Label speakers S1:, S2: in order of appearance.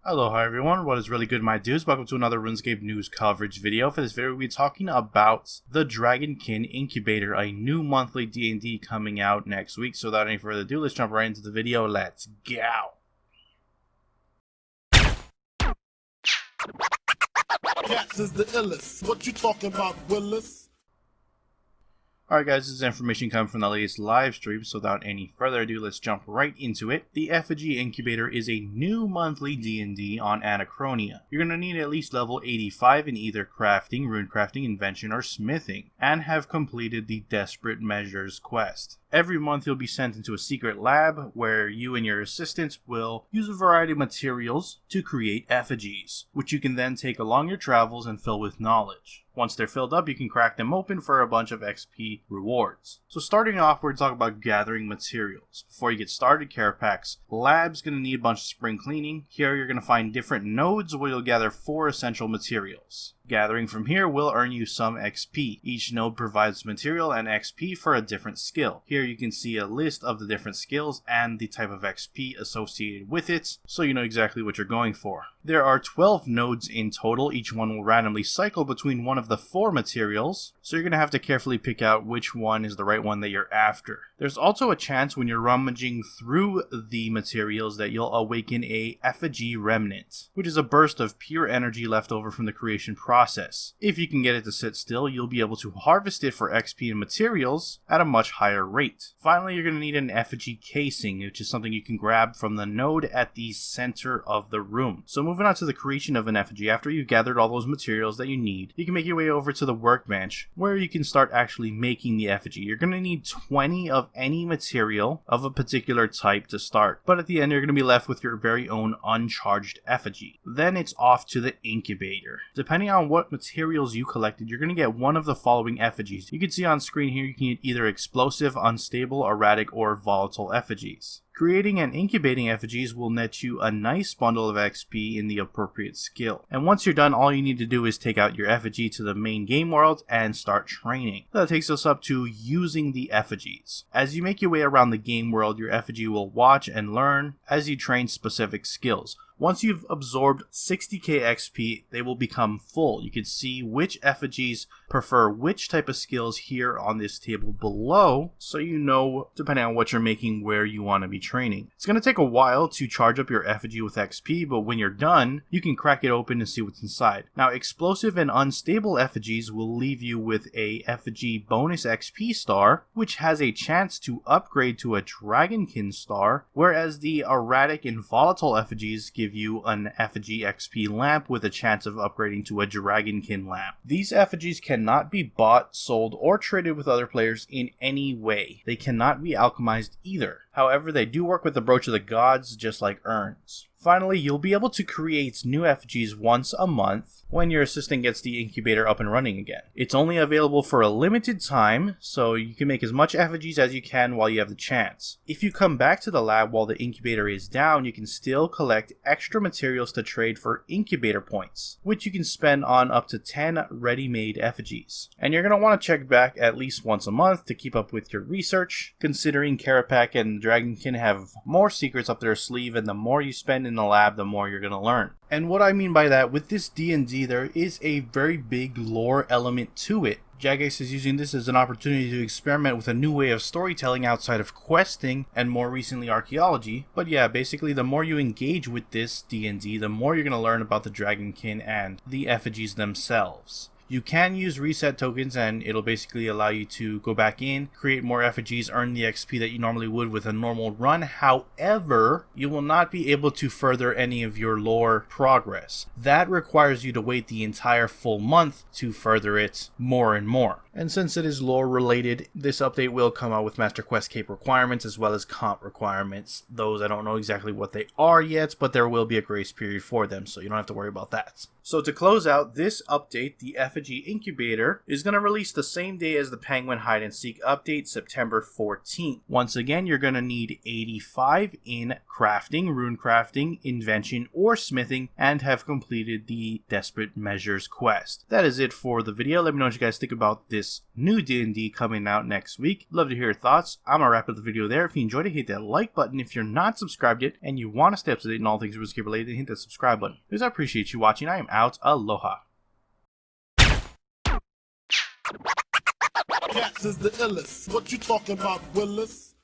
S1: Hello, hi everyone, what is really good, my dudes? Welcome to another RuneScape news coverage video. For this video, we'll be talking about the Dragonkin Incubator, a new monthly D&D coming out next week. So without any further ado, let's jump right into the video. Let's go!
S2: Cats is the illest. What you talking about, Willis?
S1: Alright guys, this is information coming from the latest live stream, so without any further ado, let's jump right into it. The Effigy Incubator is a new monthly D&D on Anachronia. You're going to need at least level 85 in either crafting, runecrafting, invention, or smithing, and have completed the Desperate Measures quest. Every month you'll be sent into a secret lab where you and your assistants will use a variety of materials to create effigies, which you can then take along your travels and fill with knowledge. Once they're filled up, you can crack them open for a bunch of XP rewards. So starting off, we're talking about gathering materials. Before you get started, Kerapac's lab's going to need a bunch of spring cleaning. Here you're going to find different nodes where you'll gather 4 essential materials. Gathering from here will earn you some XP. Each node provides material and XP for a different skill. Here you can see a list of the different skills and the type of XP associated with it, so you know exactly what you're going for. There are 12 nodes in total. Each one will randomly cycle between one of the 4 materials, so you're going to have to carefully pick out which one is the right one that you're after. There's also a chance when you're rummaging through the materials that you'll awaken a effigy remnant, which is a burst of pure energy left over from the creation process. If you can get it to sit still, you'll be able to harvest it for XP and materials at a much higher rate. Finally, you're going to need an effigy casing, which is something you can grab from the node at the center of the room. So moving on to the creation of an effigy, after you've gathered all those materials that you need, you can make your way over to the workbench where you can start actually making the effigy. You're going to need 20 of any material of a particular type to start, but at the end you're going to be left with your very own uncharged effigy. Then it's off to the incubator. Depending on what materials you collected, you're going to get one of the following effigies. You can see on screen here you can get either explosive, unstable, erratic, or volatile effigies. Creating and incubating effigies will net you a nice bundle of XP in the appropriate skill. And once you're done, all you need to do is take out your effigy to the main game world and start training. That takes us up to using the effigies. As you make your way around the game world, your effigy will watch and learn as you train specific skills. Once you've absorbed 60k XP, they will become full. You can see which effigies prefer which type of skills here on this table below, so you know, depending on what you're making, where you want to be training. It's going to take a while to charge up your effigy with XP, but when you're done, you can crack it open and see what's inside. Now, explosive and unstable effigies will leave you with a effigy bonus XP star, which has a chance to upgrade to a Dragonkin star, whereas the erratic and volatile effigies give you an effigy XP lamp with a chance of upgrading to a Dragonkin lamp. These effigies cannot be bought, sold, or traded with other players in any way. They cannot be alchemized either. However, they do work with the Brooch of the Gods, just like urns. Finally, you'll be able to create new effigies once a month when your assistant gets the incubator up and running again. It's only available for a limited time, so you can make as much effigies as you can while you have the chance. If you come back to the lab while the incubator is down, you can still collect extra materials to trade for incubator points, which you can spend on up to 10 ready-made effigies. And you're going to want to check back at least once a month to keep up with your research, considering Kerapac and Dragonkin have more secrets up their sleeve, and the more you spend in the lab, the more you're going to learn. And what I mean by that, with this D&D, there is a very big lore element to it. Jagex is using this as an opportunity to experiment with a new way of storytelling outside of questing and more recently archaeology. But yeah, basically the more you engage with this D&D, the more you're going to learn about the Dragonkin and the effigies themselves. You can use reset tokens and it'll basically allow you to go back in, create more effigies, earn the XP that you normally would with a normal run. However, you will not be able to further any of your lore progress. That requires you to wait the entire full month to further it more and more. And since it is lore related, this update will come out with Master Quest Cape requirements as well as comp requirements. Those I don't know exactly what they are yet, but there will be a grace period for them, so you don't have to worry about that. So to close out this update, the Effigy Incubator is going to release the same day as the Penguin Hide and Seek update, September 14th. Once again, you're going to need 85 in crafting, runecrafting, invention, or smithing, and have completed the Desperate Measures quest. That is it for the video. Let me know what you guys think about this this new D&D coming out next week. Love to hear your thoughts. I'm gonna wrap up the video there. If you enjoyed it, hit that like button. If you're not subscribed yet and you want to stay up to date in all things RuneScape related, then hit that subscribe button. Because I appreciate you watching. I am out. Aloha.
S2: Cats is the illest. What you talking about, Willis?